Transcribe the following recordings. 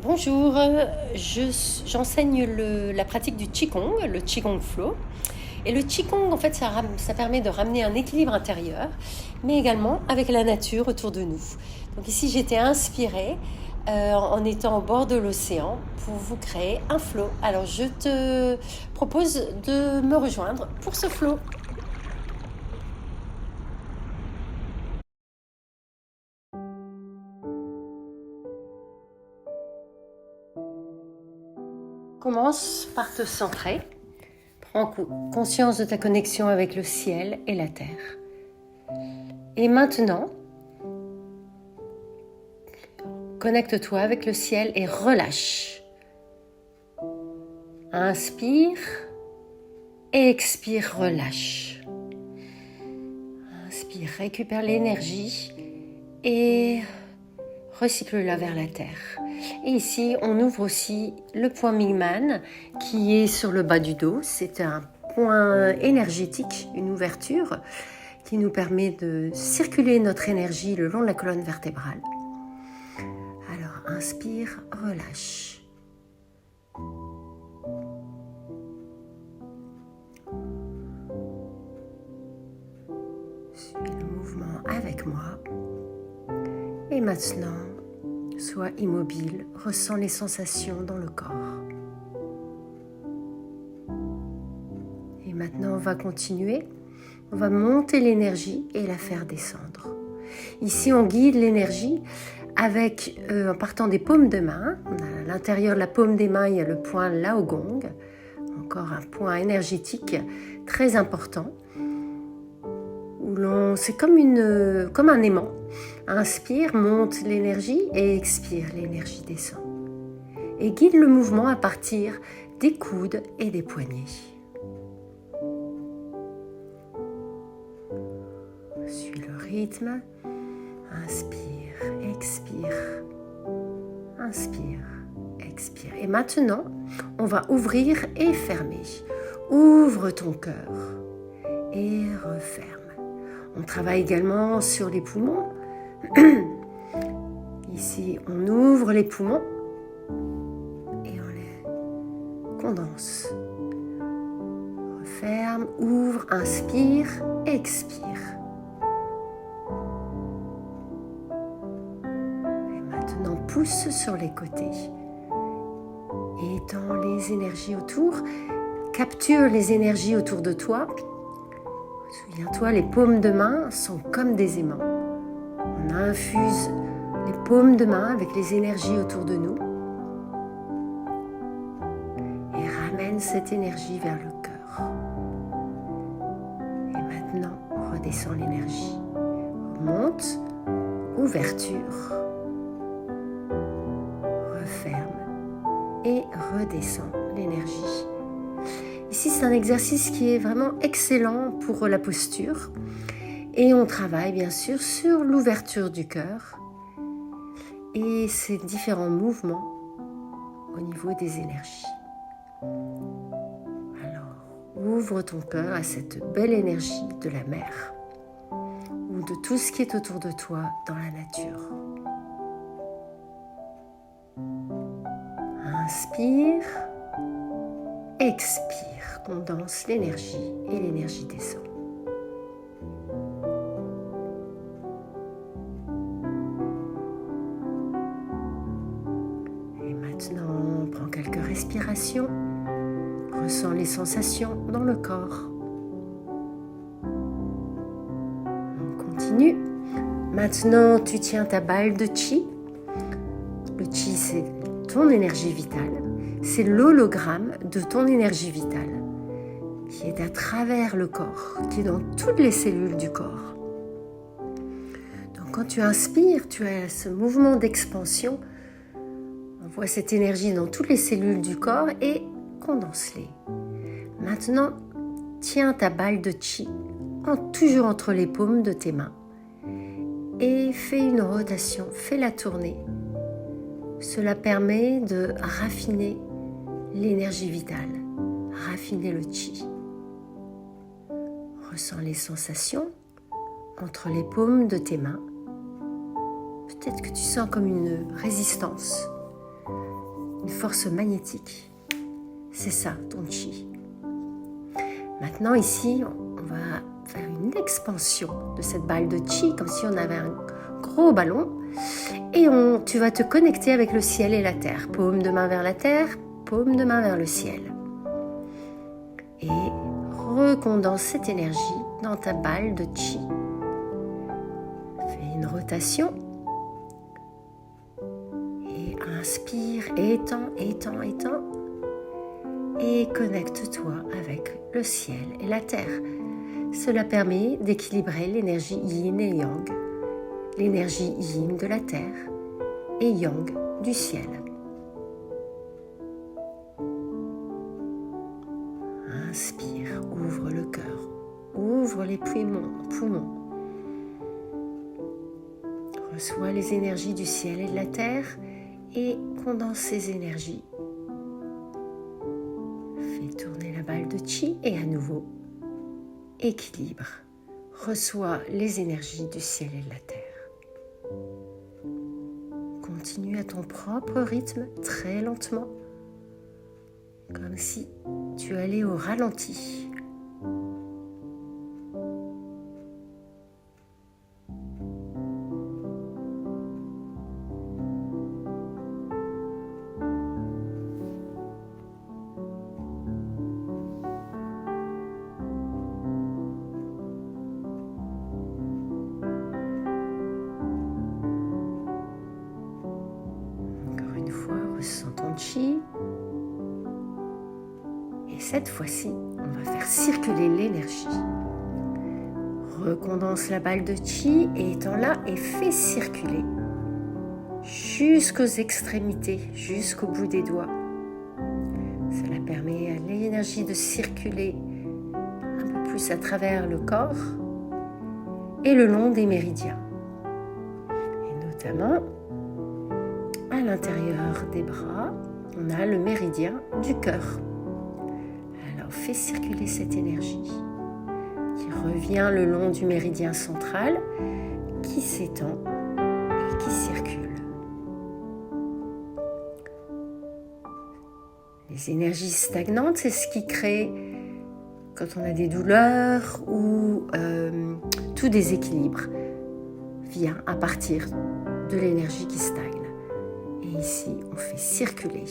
Bonjour, j'enseigne la pratique du Qigong, le Qigong Flow. Et le Qigong, en fait, ça permet de ramener un équilibre intérieur, mais également avec la nature autour de nous. Donc ici, j'étais inspirée en étant au bord de l'océan pour vous créer un flow. Alors, je te propose de me rejoindre pour ce flow. Commence par te centrer. Prends conscience de ta connexion avec le ciel et la terre. Et maintenant, connecte-toi avec le ciel et relâche. Inspire et expire, relâche. Inspire, récupère l'énergie et recycle-la vers la terre. Et ici, on ouvre aussi le point Mingman qui est sur le bas du dos. C'est un point énergétique, une ouverture qui nous permet de circuler notre énergie le long de la colonne vertébrale. Alors, inspire, relâche. Suis le mouvement avec moi. Et maintenant, sois immobile, ressens les sensations dans le corps. Et maintenant, on va continuer. On va monter l'énergie et la faire descendre. Ici, on guide l'énergie en partant des paumes de main. À l'intérieur de la paume des mains, il y a le point Lao Gong, encore un point énergétique très important. C'est comme un aimant. Inspire, monte l'énergie et expire, l'énergie descend. Et guide le mouvement à partir des coudes et des poignets. Suis le rythme. Inspire, expire. Inspire, expire. Et maintenant, on va ouvrir et fermer. Ouvre ton cœur et referme. On travaille également sur les poumons. Ici, on ouvre les poumons et on les condense. Referme, ouvre, inspire, expire. Et maintenant, pousse sur les côtés. Étends les énergies autour. Capture les énergies autour de toi. Souviens-toi, les paumes de main sont comme des aimants. On infuse les paumes de main avec les énergies autour de nous et ramène cette énergie vers le cœur. Et maintenant, redescend l'énergie. Monte, ouverture, referme et redescend l'énergie. Ici, c'est un exercice qui est vraiment excellent pour la posture. Et on travaille bien sûr sur l'ouverture du cœur et ces différents mouvements au niveau des énergies. Alors, ouvre ton cœur à cette belle énergie de la mer ou de tout ce qui est autour de toi dans la nature. Inspire, expire, condense l'énergie et l'énergie descend. Maintenant, prends quelques respirations, ressens les sensations dans le corps. On continue. Maintenant, tu tiens ta balle de chi. Le chi, c'est ton énergie vitale. C'est l'hologramme de ton énergie vitale qui est à travers le corps, qui est dans toutes les cellules du corps. Donc, quand tu inspires, tu as ce mouvement d'expansion. Envoie cette énergie dans toutes les cellules du corps et condense-les. Maintenant, tiens ta balle de chi toujours entre les paumes de tes mains et fais une rotation, fais-la tourner. Cela permet de raffiner l'énergie vitale, raffiner le chi. Ressens les sensations entre les paumes de tes mains. Peut-être que tu sens comme une résistance. force magnétique. C'est ça, ton chi. Maintenant, ici, on va faire une expansion de cette balle de chi, comme si on avait un gros ballon. Et tu vas te connecter avec le ciel et la terre. Paume de main vers la terre, paume de main vers le ciel. Et recondense cette énergie dans ta balle de chi. Fais une rotation. Et inspire, étends. Et connecte-toi avec le ciel et la terre. Cela permet d'équilibrer l'énergie yin et yang. L'énergie yin de la terre et yang du ciel. Inspire, ouvre le cœur, ouvre les poumons. Reçois les énergies du ciel et de la terre et condense ces énergies. Fais tourner la balle de chi et à nouveau, équilibre. Reçois les énergies du ciel et de la terre. Continue à ton propre rythme, très lentement, comme si tu allais au ralenti. Ressens ton chi. Et cette fois-ci, on va faire circuler l'énergie. Recondense la balle de chi et étends-la et fais circuler jusqu'aux extrémités, jusqu'au bout des doigts. Cela permet à l'énergie de circuler un peu plus à travers le corps et le long des méridiens. Et notamment, à l'intérieur des bras, on a le méridien du cœur. Alors, fais circuler cette énergie qui revient le long du méridien central, qui s'étend et qui circule. Les énergies stagnantes, c'est ce qui crée, quand on a des douleurs ou tout déséquilibre, vient à partir de l'énergie qui stagne. Et ici, on fait circuler.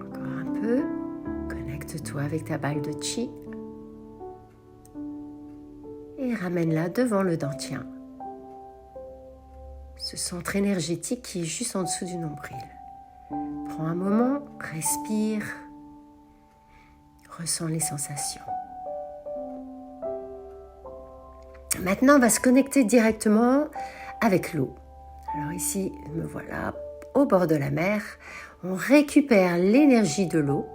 Encore un peu. Connecte-toi avec ta balle de chi. Et ramène-la devant le dentien. Ce centre énergétique qui est juste en dessous du nombril. Prends un moment, respire, ressens les sensations. Maintenant, on va se connecter directement avec l'eau. Alors ici, me voilà au bord de la mer. On récupère l'énergie de l'eau.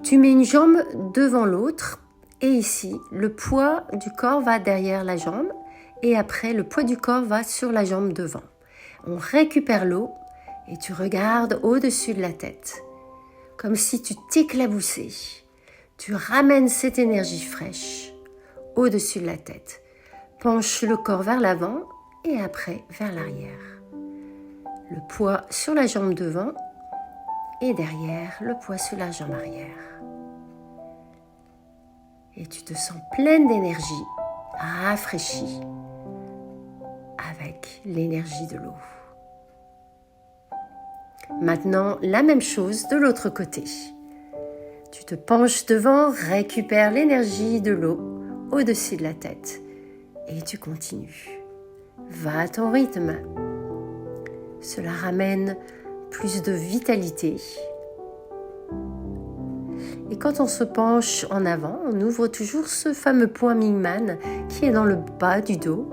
Tu mets une jambe devant l'autre et ici, le poids du corps va derrière la jambe. Et après, le poids du corps va sur la jambe devant. On récupère l'eau et tu regardes au-dessus de la tête, comme si tu t'éclaboussais. Tu ramènes cette énergie fraîche au-dessus de la tête. Penche le corps vers l'avant et après vers l'arrière. Le poids sur la jambe devant et derrière, le poids sur la jambe arrière. Et tu te sens pleine d'énergie, rafraîchie, avec l'énergie de l'eau. Maintenant, la même chose de l'autre côté. Tu te penches devant, récupères l'énergie de l'eau au-dessus de la tête et tu continues. Va à ton rythme. Cela ramène plus de vitalité. Et quand on se penche en avant, on ouvre toujours ce fameux point Mingman qui est dans le bas du dos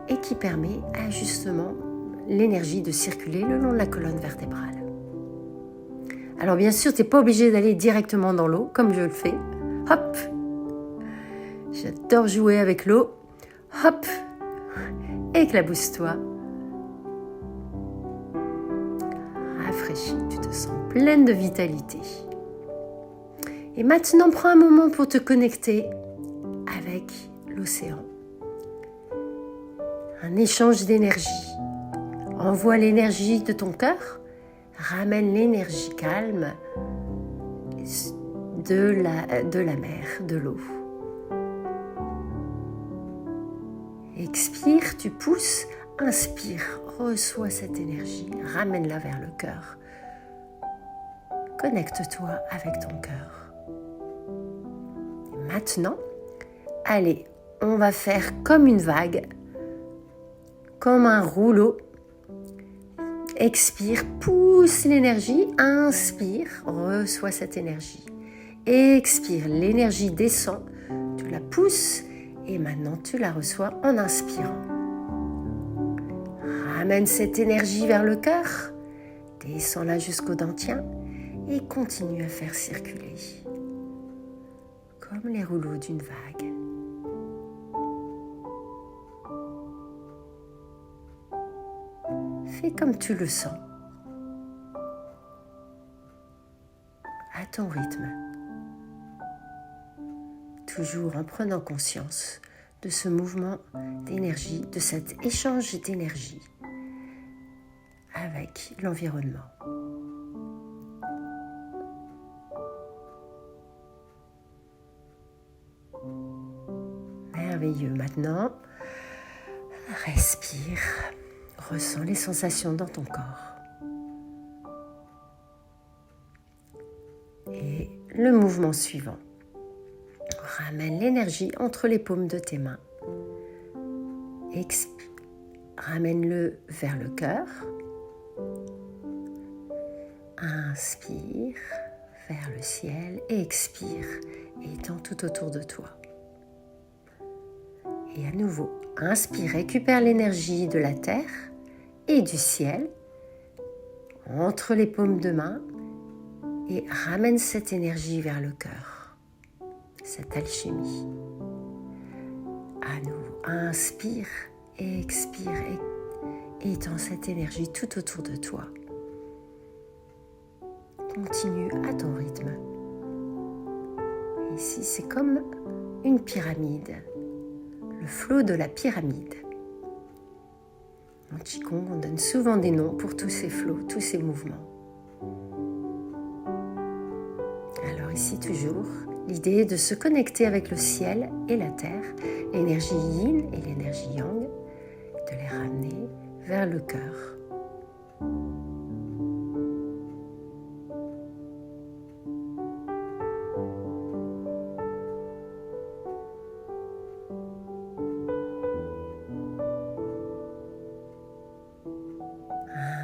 et qui permet à justement l'énergie de circuler le long de la colonne vertébrale. Alors bien sûr, tu n'es pas obligé d'aller directement dans l'eau, comme je le fais. Hop! J'adore jouer avec l'eau. Hop! Éclabousse-toi. rafraîchie, tu te sens pleine de vitalité. Et maintenant, prends un moment pour te connecter avec l'océan. Un échange d'énergie. Envoie l'énergie de ton cœur, ramène l'énergie calme de la mer, de l'eau. Expire, tu pousses, inspire, reçois cette énergie, ramène-la vers le cœur. Connecte-toi avec ton cœur. Maintenant, allez, on va faire comme une vague, comme un rouleau. Expire, pousse l'énergie, inspire, reçois cette énergie. Expire, l'énergie descend, tu la pousses et maintenant tu la reçois en inspirant. Ramène cette énergie vers le cœur, descends-la jusqu'au dentien et continue à faire circuler, comme les rouleaux d'une vague. Fais comme tu le sens, à ton rythme, toujours en prenant conscience de ce mouvement d'énergie, de cet échange d'énergie avec l'environnement. Merveilleux. Maintenant, respire, ressens les sensations dans ton corps. Et le mouvement suivant. Ramène l'énergie entre les paumes de tes mains. Ramène-le vers le cœur. Inspire vers le ciel et expire, étends tout autour de toi. Et à nouveau, inspire, récupère l'énergie de la terre et du ciel entre les paumes de main et ramène cette énergie vers le cœur, cette alchimie. À nouveau, inspire et expire et étends cette énergie tout autour de toi. Continue à ton rythme. Ici, c'est comme une pyramide, le flot de la pyramide. En Qigong, on donne souvent des noms pour tous ces flots, tous ces mouvements. Alors ici, toujours, l'idée est de se connecter avec le ciel et la terre, l'énergie yin et l'énergie yang, de les ramener vers le cœur.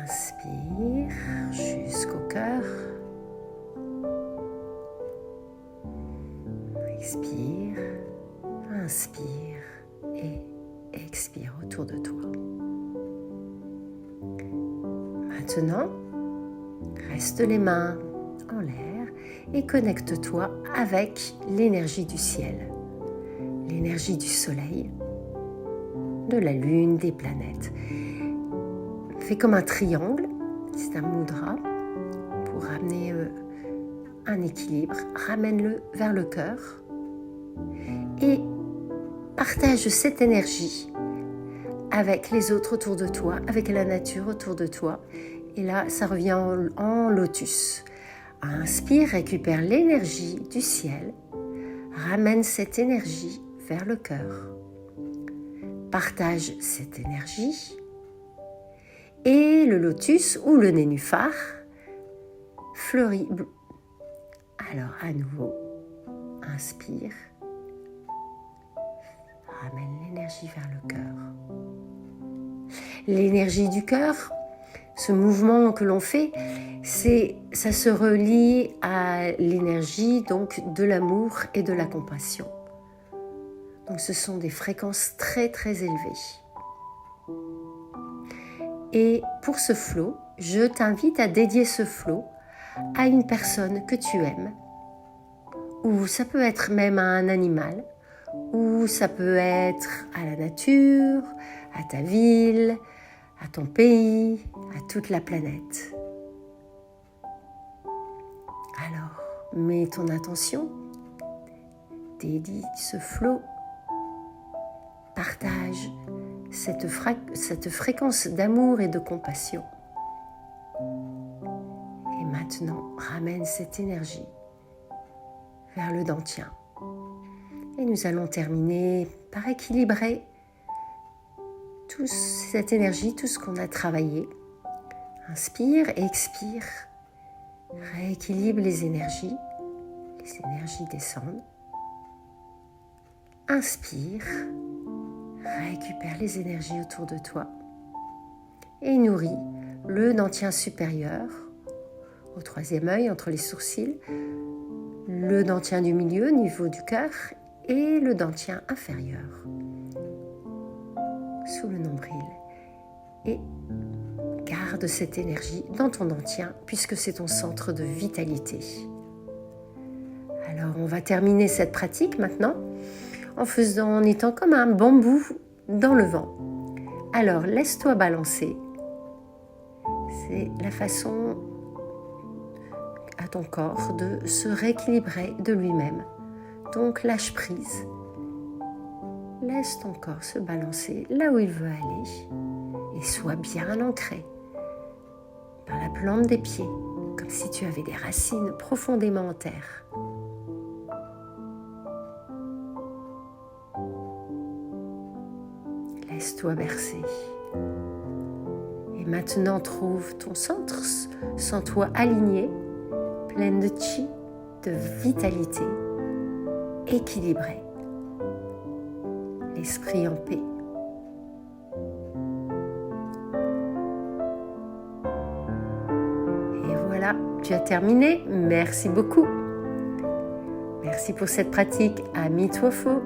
Inspire jusqu'au cœur. Expire, inspire et expire autour de toi. Maintenant, reste les mains en l'air et connecte-toi avec l'énergie du ciel, l'énergie du soleil, de la lune, des planètes. Fais comme un triangle, c'est un mudra, pour ramener un équilibre. Ramène-le vers le cœur et partage cette énergie avec les autres autour de toi, avec la nature autour de toi. Et là, ça revient en lotus. Inspire, récupère l'énergie du ciel, ramène cette énergie vers le cœur. Partage cette énergie. Et le lotus ou le nénuphar fleurit. Alors à nouveau, inspire, ramène l'énergie vers le cœur. L'énergie du cœur, ce mouvement que l'on fait, ça se relie à l'énergie donc de l'amour et de la compassion. Donc ce sont des fréquences très très élevées. Et pour ce flow, je t'invite à dédier ce flow à une personne que tu aimes, ou ça peut être même à un animal, ou ça peut être à la nature, à ta ville, à ton pays, à toute la planète. Alors, mets ton attention, dédie ce flot, partage cette fréquence d'amour et de compassion. Et maintenant, ramène cette énergie vers le dantien. Et nous allons terminer par équilibrer toute cette énergie, tout ce qu'on a travaillé. Inspire et expire. Rééquilibre les énergies. Les énergies descendent. Inspire. Récupère les énergies autour de toi. Et nourris le dantien supérieur au troisième œil, entre les sourcils, le dantien du milieu, au niveau du cœur, et le dantien inférieur, sous le nombril. Et garde cette énergie dans ton dantien, puisque c'est ton centre de vitalité. Alors, on va terminer cette pratique maintenant en étant comme un bambou dans le vent. Alors, laisse-toi balancer. C'est la façon à ton corps de se rééquilibrer de lui-même. Donc, lâche prise. Laisse ton corps se balancer là où il veut aller et sois bien ancré par la plante des pieds, comme si tu avais des racines profondément en terre. Laisse-toi bercer. Et maintenant, trouve ton centre, sens-toi aligné, pleine de chi, de vitalité, équilibré. L'esprit en paix. Et voilà, tu as terminé. Merci beaucoup. Merci pour cette pratique. Amitofo.